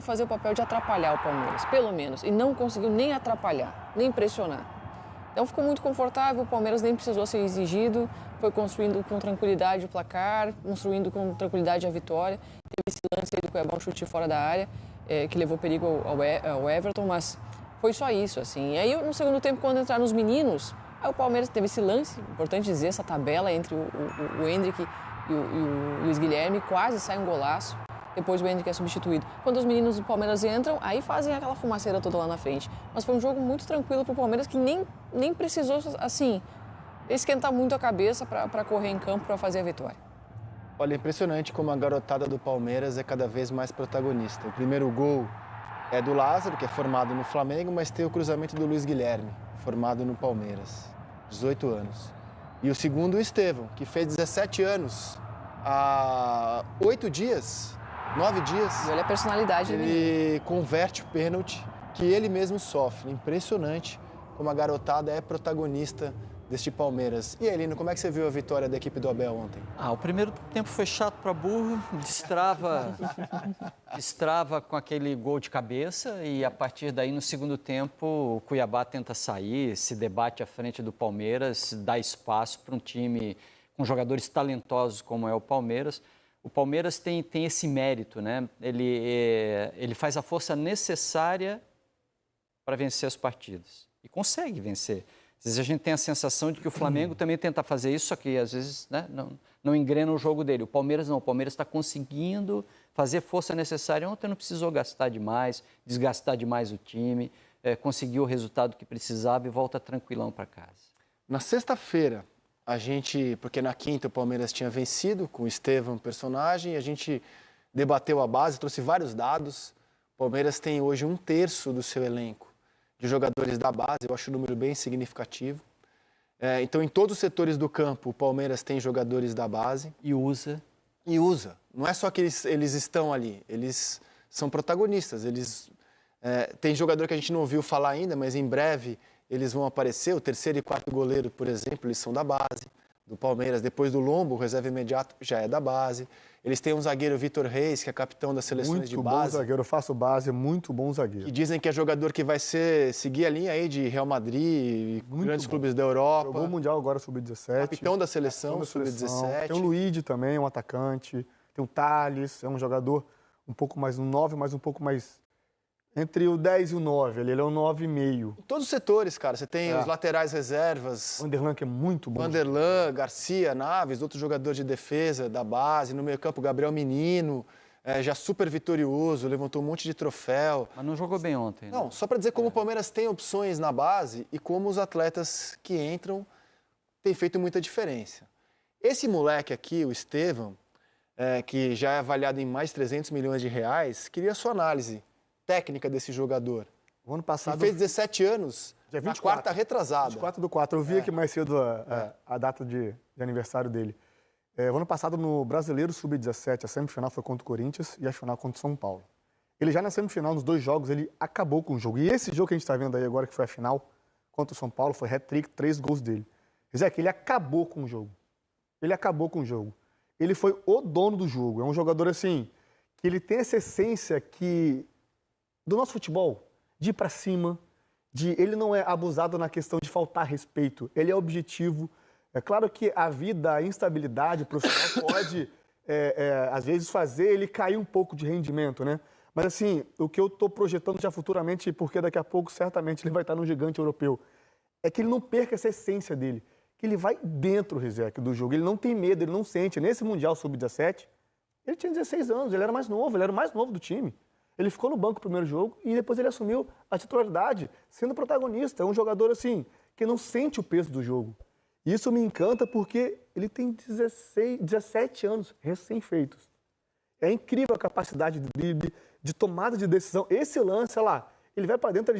fazer o papel de atrapalhar o Palmeiras, pelo menos, e não conseguiu nem atrapalhar, nem pressionar. Então ficou muito confortável, o Palmeiras nem precisou ser exigido, foi construindo com tranquilidade o placar, construindo com tranquilidade a vitória. Teve esse lance aí do Cuiabá, um chute fora da área, que levou perigo ao Everton, mas foi só isso, assim. E aí, no segundo tempo, quando entraram os meninos, aí o Palmeiras teve esse lance, importante dizer, essa tabela entre o Endrick e o Luiz Guilherme, quase sai um golaço. Depois o Endrick é substituído. Quando os meninos do Palmeiras entram, aí fazem aquela fumaceira toda lá na frente. Mas foi um jogo muito tranquilo para o Palmeiras, que nem precisou, assim, esquentar muito a cabeça para correr em campo para fazer a vitória. Olha, impressionante como a garotada do Palmeiras é cada vez mais protagonista. O primeiro gol é do Lázaro, que é formado no Flamengo, mas tem o cruzamento do Luiz Guilherme, formado no Palmeiras, 18 anos. E o segundo, o Estevão, que fez 17 anos há 8 dias, 9 dias. E olha a personalidade dele. Ele converte o pênalti que ele mesmo sofre. Impressionante como a garotada é protagonista deste Palmeiras. E aí, Lino, como é que você viu a vitória da equipe do Abel ontem? O primeiro tempo foi chato para burro, destrava com aquele gol de cabeça e a partir daí no segundo tempo o Cuiabá tenta sair, se debate à frente do Palmeiras, dá espaço para um time com jogadores talentosos como é o Palmeiras. O Palmeiras tem esse mérito, né? Ele faz a força necessária para vencer as partidas e consegue vencer. Às vezes a gente tem a sensação de que o Flamengo também tenta fazer isso, só que às vezes, né, não engrena o jogo dele. O Palmeiras não, o Palmeiras está conseguindo fazer força necessária. Ontem não precisou gastar demais, desgastar demais o time, conseguiu o resultado que precisava e volta tranquilão para casa. Na sexta-feira, porque na quinta o Palmeiras tinha vencido com o Estevão, personagem, a gente debateu a base, trouxe vários dados. O Palmeiras tem hoje 1/3 do seu elenco de jogadores da base, eu acho um número bem significativo. Então, em todos os setores do campo, o Palmeiras tem jogadores da base. E usa. Não é só que eles estão ali, eles são protagonistas. Tem jogador que a gente não ouviu falar ainda, mas em breve eles vão aparecer. O terceiro e quarto goleiro, por exemplo, eles são da base do Palmeiras. Depois do Lombo, o reserva imediato já é da base. Eles têm um zagueiro, Vitor Reis, que é capitão das seleções de base. Muito bom zagueiro, eu faço base, muito bom zagueiro. E dizem que é jogador que vai seguir a linha aí de Real Madrid, grandes clubes da Europa. Jogou o Mundial agora, sub-17. Capitão da seleção, sub-17. Tem o Luigi também, um atacante. Tem o Thales, é um jogador um pouco mais no 9, mas um pouco mais entre o 10 e o 9. Ele é um 9,5. Em todos os setores, cara. Você tem os laterais reservas. Vanderlan, que é muito bom. Vanderlan, Garcia, Naves, outros jogadores de defesa da base. No meio-campo, Gabriel Menino, já super vitorioso, levantou um monte de troféu. Mas não jogou bem ontem, né? Não, só para dizer como o Palmeiras tem opções na base e como os atletas que entram têm feito muita diferença. Esse moleque aqui, o Estevão, que já é avaliado em mais de 300 milhões de reais, queria a sua análise técnica desse jogador. O ano passado... Ele fez 17 anos, dia 24, na quarta retrasada. 24/4. Eu vi aqui mais cedo a data de aniversário dele. O ano passado, no Brasileiro Sub-17, a semifinal foi contra o Corinthians e a final contra o São Paulo. Ele já na semifinal, nos 2 jogos, ele acabou com o jogo. E esse jogo que a gente está vendo aí agora, que foi a final, contra o São Paulo, foi hat-trick, 3 gols dele. Quer dizer, que ele acabou com o jogo. Ele foi o dono do jogo. É um jogador, assim, que ele tem essa essência do nosso futebol, de ir para cima, ele não é abusado na questão de faltar respeito, ele é objetivo. É claro que a vida, a instabilidade profissional pode, às vezes, fazer ele cair um pouco de rendimento, né? Mas, assim, o que eu estou projetando já futuramente, porque daqui a pouco, certamente, ele vai estar no gigante europeu, é que ele não perca essa essência dele, que ele vai dentro, Rizek, do jogo, ele não tem medo, ele não sente. Nesse Mundial Sub-17, ele tinha 16 anos, ele era mais novo, ele era o mais novo do time. Ele ficou no banco no primeiro jogo e depois ele assumiu a titularidade, sendo protagonista. É um jogador, assim, que não sente o peso do jogo. E isso me encanta porque ele tem 17 anos recém-feitos. É incrível a capacidade de drible, de tomada de decisão. Esse lance, olha lá, ele vai para dentro,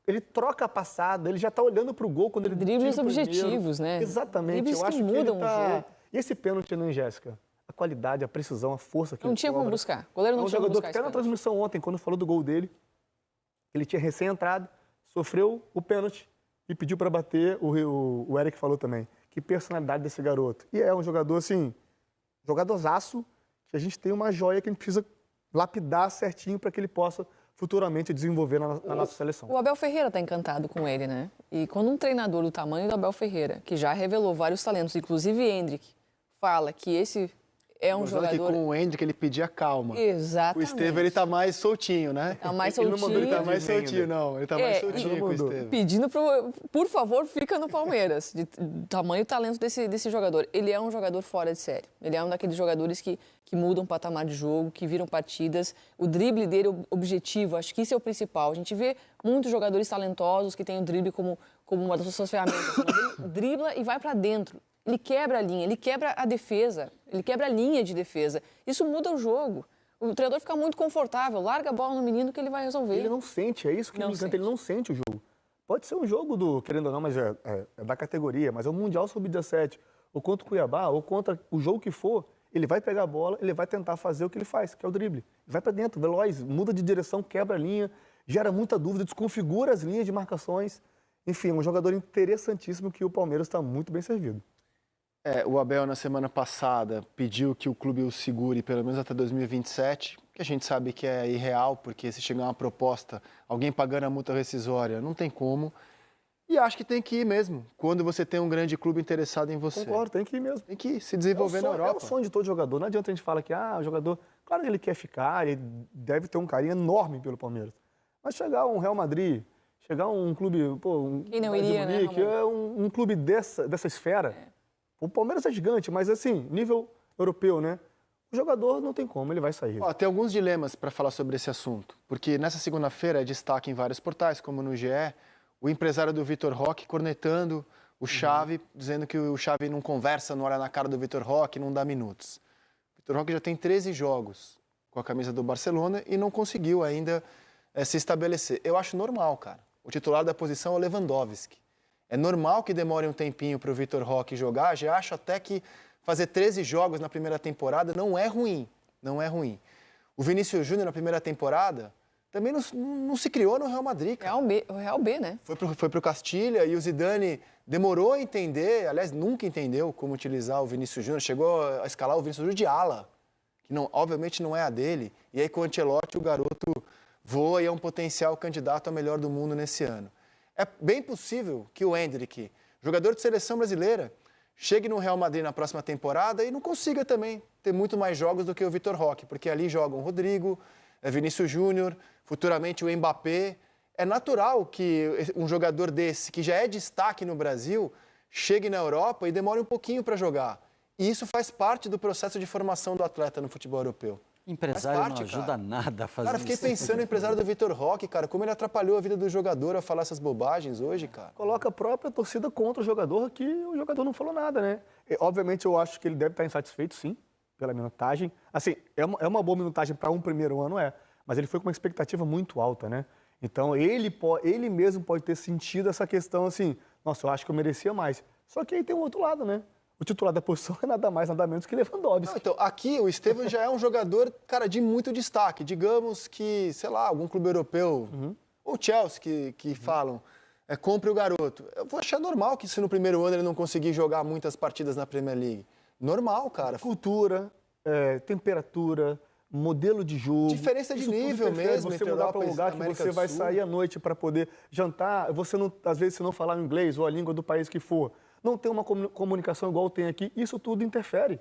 ele troca a passada, ele já está olhando para o gol quando ele... Dribles objetivos, né? Exatamente. Dribles eu acho que mudam ele o jogo. E esse pênalti, né, Jéssica? A qualidade, a precisão, a força que não ele tinha cobra. como buscar. O goleiro não tinha como buscar. Até na transmissão ontem, quando falou do gol dele, ele tinha recém-entrado, sofreu o pênalti e pediu para bater. O Eric falou também. Que personalidade desse garoto. E é um jogador, assim, jogadorzaço, que a gente tem uma joia que a gente precisa lapidar certinho para que ele possa futuramente desenvolver na nossa seleção. O Abel Ferreira está encantado com ele, né? E quando um treinador do tamanho do Abel Ferreira, que já revelou vários talentos, inclusive Endrick, fala que esse é um jogador... que com o Endrick ele pedia calma. Exatamente. O Estevão, ele tá mais soltinho, né? Tá mais Ele não soltinho. ele tá mais soltinho, não. Ele tá mais soltinho com o mandou. Estevão. Pedindo, por favor, fica no Palmeiras. De tamanho e talento desse jogador. Ele é um jogador fora de série. Ele é um daqueles jogadores que mudam o patamar de jogo, que viram partidas. O drible dele é objetivo, acho que isso é o principal. A gente vê muitos jogadores talentosos que têm o drible como uma das suas ferramentas. Mas ele dribla e vai para dentro. Ele quebra a linha, ele quebra a defesa, ele quebra a linha de defesa. Isso muda o jogo. O treinador fica muito confortável, larga a bola no menino que ele vai resolver. Ele não sente, é isso que me encanta, ele não sente o jogo. Pode ser um jogo querendo ou não, mas é da categoria, mas é o Mundial Sub-17, ou contra o Cuiabá, ou contra o jogo que for, ele vai pegar a bola, ele vai tentar fazer o que ele faz, que é o drible. Vai para dentro, veloz, muda de direção, quebra a linha, gera muita dúvida, desconfigura as linhas de marcações. Enfim, um jogador interessantíssimo que o Palmeiras está muito bem servido. O Abel, na semana passada, pediu que o clube o segure pelo menos até 2027, que a gente sabe que é irreal, porque se chegar uma proposta, alguém pagando a multa rescisória, não tem como. E acho que tem que ir mesmo, quando você tem um grande clube interessado em você. Concordo, tem que ir mesmo. Tem que ir, se desenvolver na Europa. É o sonho de todo jogador. Não adianta a gente falar que o jogador, claro que ele quer ficar, ele deve ter um carinho enorme pelo Palmeiras. Mas chegar um Real Madrid, chegar um clube, Quem não iria, né, Munique, um clube dessa esfera. O Palmeiras é gigante, mas assim, nível europeu, né? O jogador não tem como, ele vai sair. Tem alguns dilemas para falar sobre esse assunto, porque nessa segunda-feira é destaque em vários portais, como no GE, o empresário do Vitor Roque cornetando o Xavi, dizendo que o Xavi não conversa, não olha na cara do Vitor Roque, não dá minutos. O Vitor Roque já tem 13 jogos com a camisa do Barcelona e não conseguiu ainda se estabelecer. Eu acho normal, cara. O titular da posição é o Lewandowski. É normal que demore um tempinho para o Vitor Roque jogar. Já acho até que fazer 13 jogos na primeira temporada não é ruim. Não é ruim. O Vinícius Júnior na primeira temporada também não se criou no Real Madrid, cara. O Real B, né? Foi pro Castilha e o Zidane demorou a entender, aliás, nunca entendeu como utilizar o Vinícius Júnior. Chegou a escalar o Vinícius Júnior de ala, que obviamente não é a dele. E aí com o Ancelotti o garoto voa e é um potencial candidato a melhor do mundo nesse ano. É bem possível que o Endrick, jogador de seleção brasileira, chegue no Real Madrid na próxima temporada e não consiga também ter muito mais jogos do que o Vitor Roque, porque ali jogam Rodrigo, Vinícius Júnior, futuramente o Mbappé. É natural que um jogador desse, que já é destaque no Brasil, chegue na Europa e demore um pouquinho para jogar. E isso faz parte do processo de formação do atleta no futebol europeu. Empresário não ajuda nada a fazer isso. Cara, fiquei pensando no empresário do Vitor Roque, cara, como ele atrapalhou a vida do jogador a falar essas bobagens hoje, cara. Coloca a própria torcida contra o jogador, que o jogador não falou nada, né? Obviamente, eu acho que ele deve estar insatisfeito, sim, pela minutagem. Assim, é uma boa minutagem para um primeiro ano, mas ele foi com uma expectativa muito alta, né? Então, ele mesmo pode ter sentido essa questão assim, nossa, eu acho que eu merecia mais. Só que aí tem um outro lado, né? O titular da posição é nada mais, nada menos que Lewandowski. Não, então, aqui o Estevão já é um jogador, cara, de muito destaque. Digamos que, sei lá, algum clube europeu, ou Chelsea, que falam, compre o garoto. Eu vou achar normal que se no primeiro ano ele não conseguir jogar muitas partidas na Premier League. Normal, cara. Cultura, temperatura, modelo de jogo. Diferença de nível mesmo. Você mudar para um lugar que você vai sair à noite para poder jantar, às vezes você não falar inglês ou a língua do país que for. Não tem uma comunicação igual tem aqui, isso tudo interfere.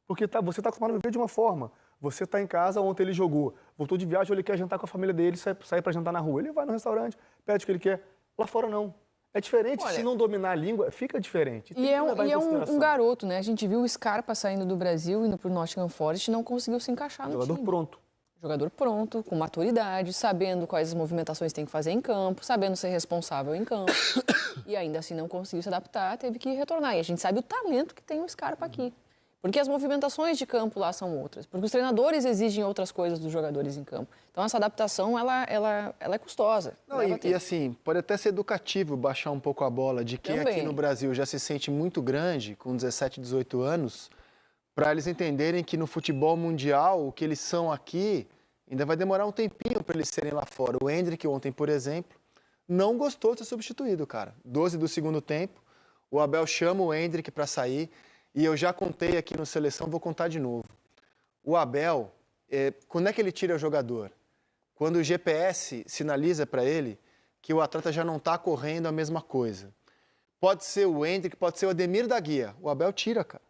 Porque você está acostumado a viver de uma forma. Você está em casa, ontem ele jogou, voltou de viagem, ele quer jantar com a família dele, sai para jantar na rua. Ele vai no restaurante, pede o que ele quer. Lá fora não. É diferente, se não dominar a língua, fica diferente. E é um garoto, né? A gente viu o Scarpa saindo do Brasil, indo para o Nottingham Forest e não conseguiu se encaixar no jogador time. Pronto. Jogador pronto, com maturidade, sabendo quais movimentações tem que fazer em campo, sabendo ser responsável em campo. E ainda assim não conseguiu se adaptar, teve que retornar. E a gente sabe o talento que tem o Scarpa aqui. Porque as movimentações de campo lá são outras. Porque os treinadores exigem outras coisas dos jogadores em campo. Então essa adaptação, ela é custosa. Não, e assim, pode até ser educativo baixar um pouco a bola de quem aqui no Brasil já se sente muito grande, com 17, 18 anos, para eles entenderem que no futebol mundial, o que eles são aqui, ainda vai demorar um tempinho para eles serem lá fora. O Endrick ontem, por exemplo, não gostou de ser substituído, cara. 12 do segundo tempo, o Abel chama o Endrick para sair, e eu já contei aqui no Seleção, vou contar de novo. O Abel, quando é que ele tira o jogador? Quando o GPS sinaliza para ele que o atleta já não está correndo a mesma coisa. Pode ser o Hendrick, pode ser o Ademir da Guia. O Abel tira, cara.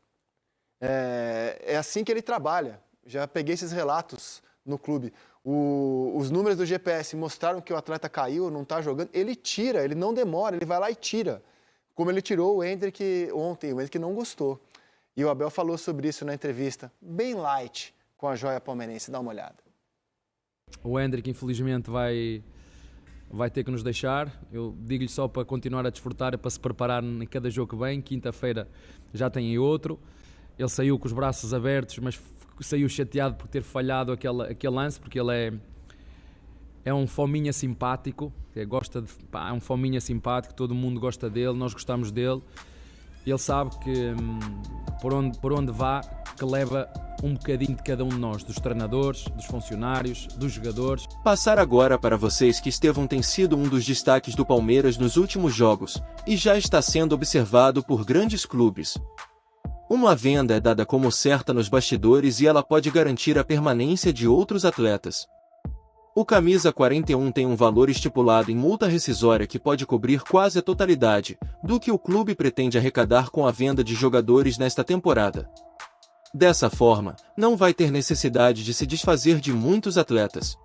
É assim que ele trabalha. Já peguei esses relatos no clube. Os números do GPS mostraram que o atleta caiu, não está jogando. Ele tira, ele não demora, ele vai lá e tira. Como ele tirou o Hendrick ontem, o Hendrick não gostou. E o Abel falou sobre isso na entrevista, bem light, com a joia palmeirense. Dá uma olhada. O Hendrick, infelizmente, vai ter que nos deixar. Eu digo-lhe só para continuar a desfrutar, para se preparar em cada jogo que vem. Quinta-feira já tem outro. Ele saiu com os braços abertos, mas saiu chateado por ter falhado aquele lance, porque ele é um fominha simpático, é um fominha simpático, todo mundo gosta dele, nós gostamos dele. Ele sabe que por onde vá, que leva um bocadinho de cada um de nós, dos treinadores, dos funcionários, dos jogadores. Passar agora para vocês que Estevão tem sido um dos destaques do Palmeiras nos últimos jogos, e já está sendo observado por grandes clubes. Uma venda é dada como certa nos bastidores e ela pode garantir a permanência de outros atletas. O camisa 41 tem um valor estipulado em multa rescisória que pode cobrir quase a totalidade do que o clube pretende arrecadar com a venda de jogadores nesta temporada. Dessa forma, não vai ter necessidade de se desfazer de muitos atletas.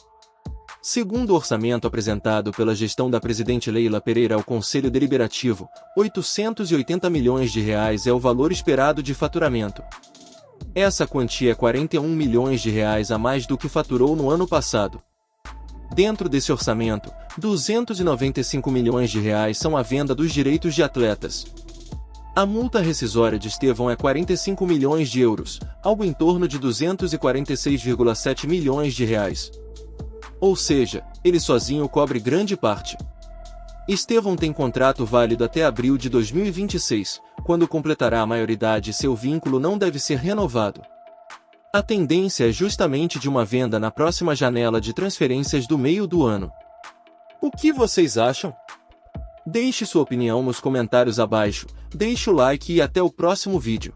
Segundo o orçamento apresentado pela gestão da presidente Leila Pereira ao Conselho Deliberativo, R$880 milhões é o valor esperado de faturamento. Essa quantia é R$41 milhões a mais do que faturou no ano passado. Dentro desse orçamento, R$295 milhões são a venda dos direitos de atletas. A multa rescisória de Estevão é €45 milhões, algo em torno de 246,7 milhões de reais. Ou seja, ele sozinho cobre grande parte. Estevão tem contrato válido até abril de 2026, quando completará a maioridade e seu vínculo não deve ser renovado. A tendência é justamente de uma venda na próxima janela de transferências do meio do ano. O que vocês acham? Deixe sua opinião nos comentários abaixo, deixe o like e até o próximo vídeo.